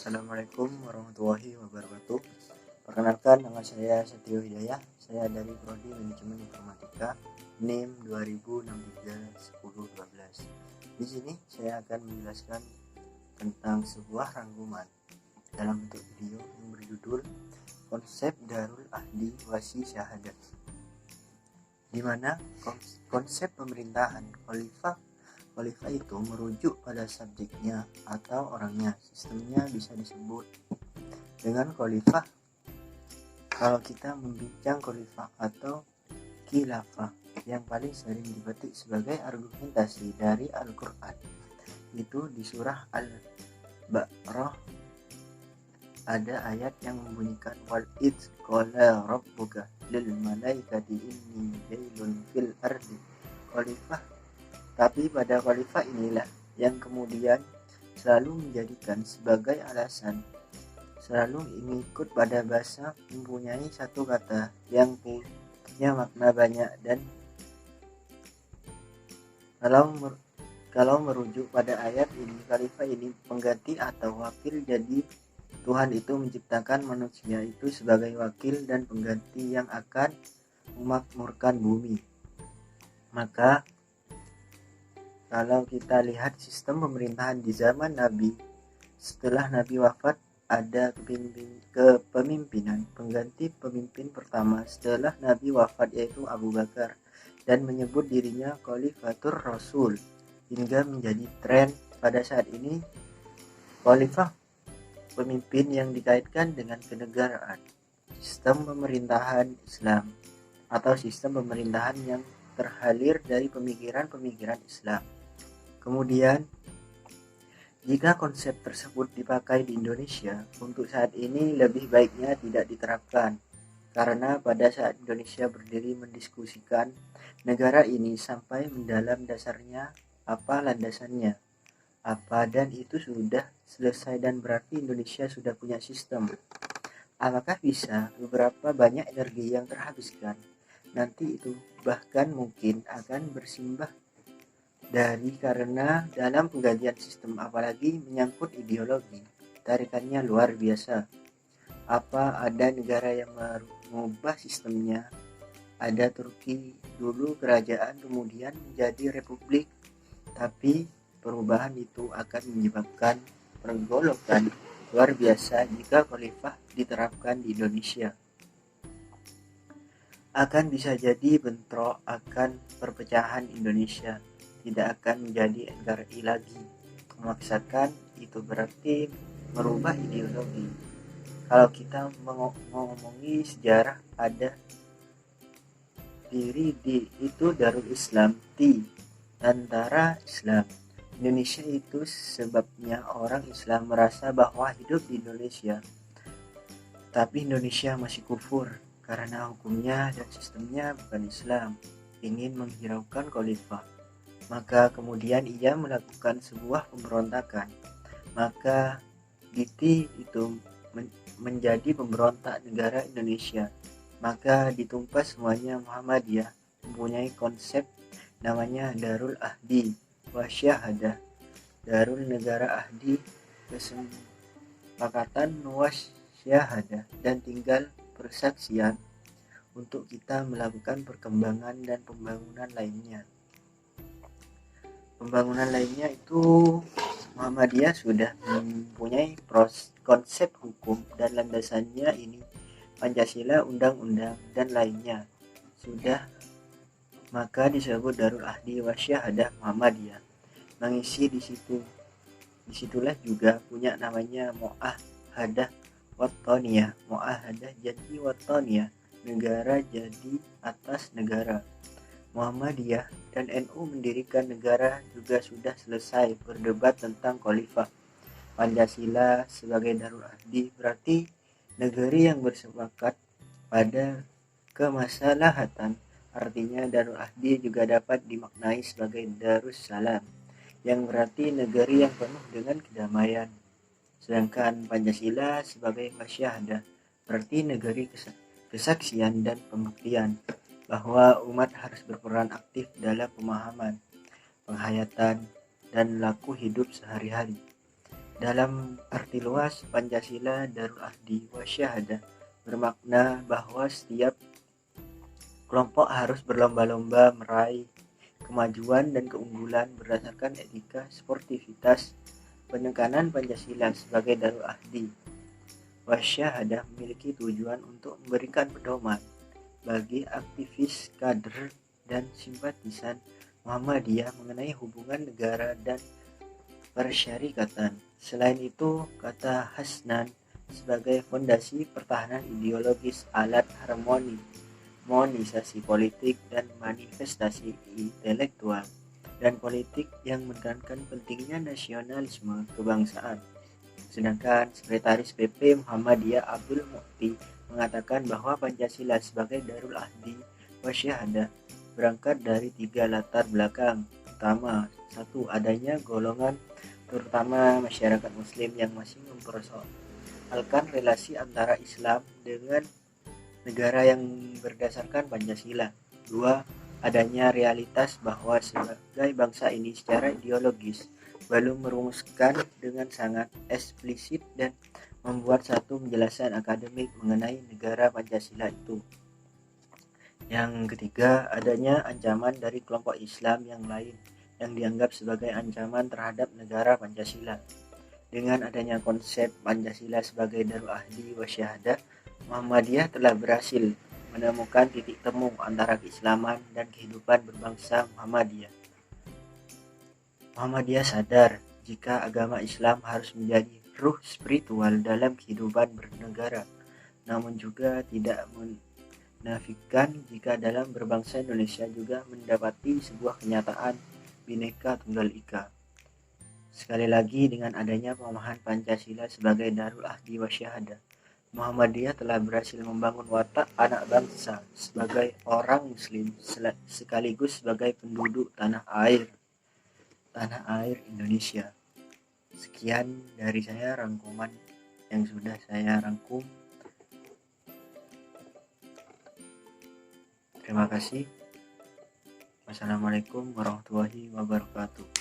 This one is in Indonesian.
Assalamualaikum warahmatullahi wabarakatuh. Perkenalkan, nama saya Setio Hidayah. Saya dari Prodi Manajemen Informatika NIM 20631012. Di sini saya akan menjelaskan tentang sebuah rangkuman dalam bentuk video yang berjudul Konsep Darul Ahdi Wasi Syahadat, di mana konsep pemerintahan khalifah itu merujuk pada subjeknya atau orangnya. Sistemnya bisa disebut dengan khalifah. Kalau kita membincang khalifah atau khilafah, yang paling sering dipetik sebagai argumentasi dari Al-Quran itu di surah Al-Baqarah. Ada ayat yang membunyikan wal idz qala rabbuka lil malaikati inni jailun fil ardi khalifah. Tapi pada khalifah inilah yang kemudian selalu menjadikan sebagai alasan, selalu mengikut pada bahasa mempunyai satu kata yang punya makna banyak, dan kalau merujuk pada ayat ini, khalifah ini pengganti atau wakil. Jadi Tuhan itu menciptakan manusia itu sebagai wakil dan pengganti yang akan memakmurkan bumi. Maka kalau kita lihat sistem pemerintahan di zaman Nabi, setelah Nabi wafat ada kepemimpinan pengganti pemimpin pertama setelah Nabi wafat, yaitu Abu Bakar, dan menyebut dirinya Khalifatur Rasul, hingga menjadi tren pada saat ini. Khalifah pemimpin yang dikaitkan dengan kenegaraan, sistem pemerintahan Islam atau sistem pemerintahan yang terhalir dari pemikiran-pemikiran Islam. Kemudian, jika konsep tersebut dipakai di Indonesia, untuk saat ini lebih baiknya tidak diterapkan, karena pada saat Indonesia berdiri mendiskusikan negara ini sampai mendalam dasarnya, apa landasannya, apa, dan itu sudah selesai, dan berarti Indonesia sudah punya sistem. Apakah bisa beberapa banyak energi yang terhabiskan nanti itu bahkan mungkin akan bersimbah dari, karena dalam penggantian sistem apalagi menyangkut ideologi, tarikannya luar biasa. Apa ada negara yang mengubah sistemnya? Ada Turki, dulu kerajaan kemudian menjadi republik, tapi perubahan itu akan menyebabkan pergolakan luar biasa. Jika khalifah diterapkan di Indonesia, akan bisa jadi bentrok, akan perpecahan Indonesia, tidak akan menjadi NKRI lagi. Memaksakan itu berarti merubah ideologi. Kalau kita mengomongi sejarah, ada diri di itu Darul Islam, di antara Islam. Indonesia itu sebabnya orang Islam merasa bahwa hidup di Indonesia, tapi Indonesia masih kufur karena hukumnya dan sistemnya bukan Islam, ingin menghiraukan khalifah. Maka kemudian ia melakukan sebuah pemberontakan. Maka DITI itu menjadi pemberontak negara Indonesia. Maka ditumpas semuanya. Muhammadiyah mempunyai konsep namanya Darul Ahdi Wasyahadah, Darul Negara Ahdi, kesepakatan wasyahadah, dan tinggal persaksian untuk kita melakukan perkembangan dan pembangunan lainnya. Pembangunan lainnya itu Muhammadiyah sudah mempunyai konsep hukum dan landasannya ini Pancasila, undang-undang, dan lainnya sudah. Maka disebut Darul Ahdi Wasyahadah Muhammadiyah. Mengisi disitulah juga punya namanya Mu'ahadah Wattaniyah. Mu'ahadah jadi Wattaniyah, negara jadi atas negara. Muhammadiyah dan NU mendirikan negara juga sudah selesai berdebat tentang khalifah. Pancasila sebagai Darul Ahdi berarti negeri yang bersepakat pada kemaslahatan. Artinya Darul Ahdi juga dapat dimaknai sebagai Darussalam, yang berarti negeri yang penuh dengan kedamaian. Sedangkan Pancasila sebagai Wasyahadah berarti negeri kesaksian dan pembuktian bahwa umat harus berperan aktif dalam pemahaman, penghayatan, dan laku hidup sehari-hari. Dalam arti luas, Pancasila Darul Ahdi Wasyahadah bermakna bahwa setiap kelompok harus berlomba-lomba meraih kemajuan dan keunggulan berdasarkan etika, sportivitas. Penekanan Pancasila sebagai Darul Ahdi Wasyahadah memiliki tujuan untuk memberikan pedoman bagi aktivis, kader, dan simpatisan Muhammadiyah mengenai hubungan negara dan persyarikatan. Selain itu, kata Hasnan sebagai fondasi pertahanan ideologis alat harmonisasi politik dan manifestasi intelektual dan politik yang menekankan pentingnya nasionalisme kebangsaan. Sedangkan Sekretaris PP Muhammadiyah Abdul Mukti mengatakan bahwa Pancasila sebagai Darul Ahdi Wasyahadah berangkat dari 3 latar belakang utama. 1. Adanya golongan terutama masyarakat muslim yang masih mempersoalkan relasi antara Islam dengan negara yang berdasarkan Pancasila. 2. Adanya realitas bahwa sebagai bangsa ini secara ideologis belum merumuskan dengan sangat eksplisit dan membuat satu penjelasan akademik mengenai negara Pancasila itu. Yang ketiga, adanya ancaman dari kelompok Islam yang lain yang dianggap sebagai ancaman terhadap negara Pancasila. Dengan adanya konsep Pancasila sebagai Darul Ahdi Wasyahadah, Muhammadiyah telah berhasil menemukan titik temu antara keislaman dan kehidupan berbangsa Muhammadiyah. Muhammadiyah sadar jika agama Islam harus menjadi ruh spiritual dalam kehidupan bernegara, namun juga tidak menafikan jika dalam berbangsa Indonesia juga mendapati sebuah kenyataan Bhinneka Tunggal Ika. Sekali lagi, dengan adanya pemahaman Pancasila sebagai Darul Ahdi Wasyahadah, Muhammadiyah telah berhasil membangun watak anak bangsa sebagai orang muslim sekaligus sebagai penduduk tanah air Indonesia. Sekian dari saya rangkuman yang sudah saya rangkum. Terima kasih. Wassalamualaikum warahmatullahi wabarakatuh.